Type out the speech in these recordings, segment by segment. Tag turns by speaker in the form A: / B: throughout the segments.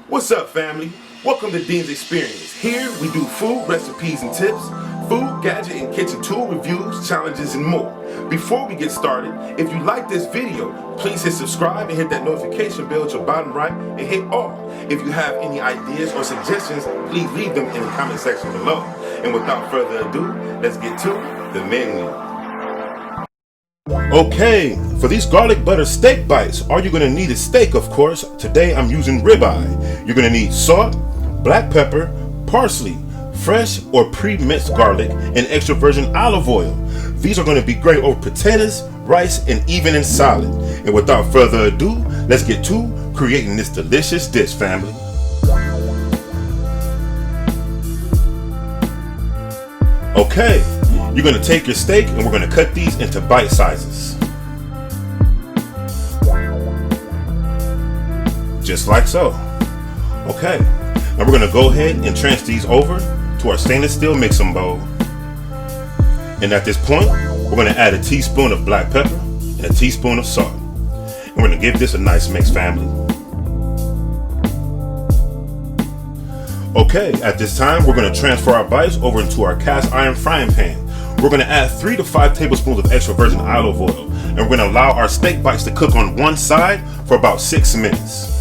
A: What's up, family? Welcome to Ddins Xperience. Here we do food recipes and tips, food, gadget, and kitchen tool reviews, challenges, and more. Before we get started, if you like this video, please hit subscribe and hit that notification bell at your bottom right and hit all. If you have any ideas or suggestions, please leave them in the comment section below. And without further ado, let's get to the menu. Okay, for these garlic butter steak bites, all you're going to need is steak, of course. Today I'm using ribeye. You're going to need salt, black pepper, parsley, fresh or pre-minced garlic, and extra virgin olive oil. These are going to be great over potatoes, rice, and even in salad. And without further ado, let's get to creating this delicious dish, family. Okay, you're going to take your steak and we're going to cut these into bite sizes. Just like so. Okay, now we're going to go ahead and transfer these over to our stainless steel mixing bowl. And at this point, we're going to add a teaspoon of black pepper and a teaspoon of salt. And we're going to give this a nice mix, family. Okay, at this time, we're going to transfer our bites over into our cast iron frying pan. We're going to add 3 to 5 tablespoons of extra virgin olive oil. And we're going to allow our steak bites to cook on one side for about 6 minutes.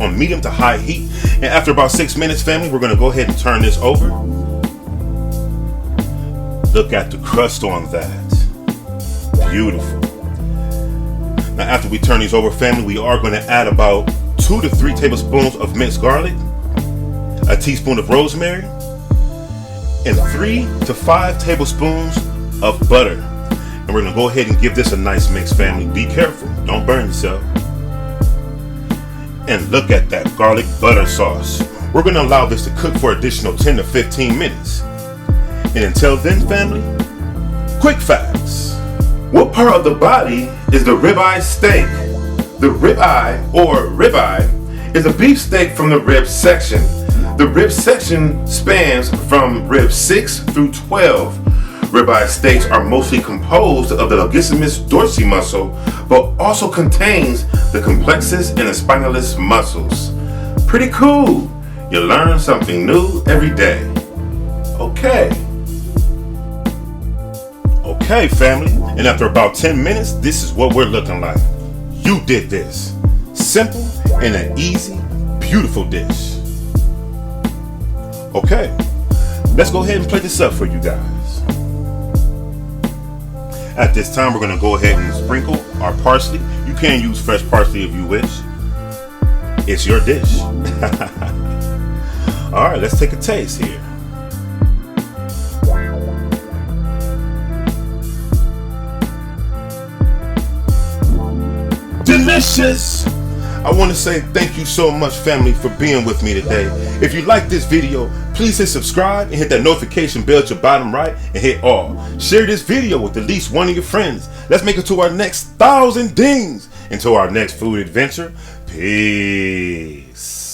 A: On medium to high heat. And after about 6 minutes, family, we're going to go ahead and turn this over. Look at the crust on that. Beautiful. Now after we turn these over, family, we are going to add about 2 to 3 tablespoons of minced garlic, a teaspoon of rosemary, and 3 to 5 tablespoons of butter. And we're going to go ahead and give this a nice mix, family. Be careful, don't burn yourself. And look at that garlic butter sauce. We're going to allow this to cook for additional 10 to 15 minutes. And until then, family, quick facts. What part of the body is the ribeye steak? The ribeye, or ribeye, is a beef steak from the rib section. The rib section spans from rib 6 through 12. Ribeye steaks are mostly composed of the longissimus dorsi muscle, but also contains the complexus and the spinalis muscles. Pretty cool. You learn something new every day. Okay. Okay, family. And after about 10 minutes, this is what we're looking like. You did this. Simple and an easy, beautiful dish. Okay, let's go ahead and plate this up for you guys. At this time, we're going to go ahead and sprinkle our parsley. You can use fresh parsley if you wish. It's your dish. All right, let's take a taste here. Delicious! I want to say thank you so much, family, for being with me today. If you like this video, please hit subscribe and hit that notification bell at your bottom right and hit all. Share this video with at least one of your friends. Let's make it to our next 1,000 dings. Until our next food adventure. Peace.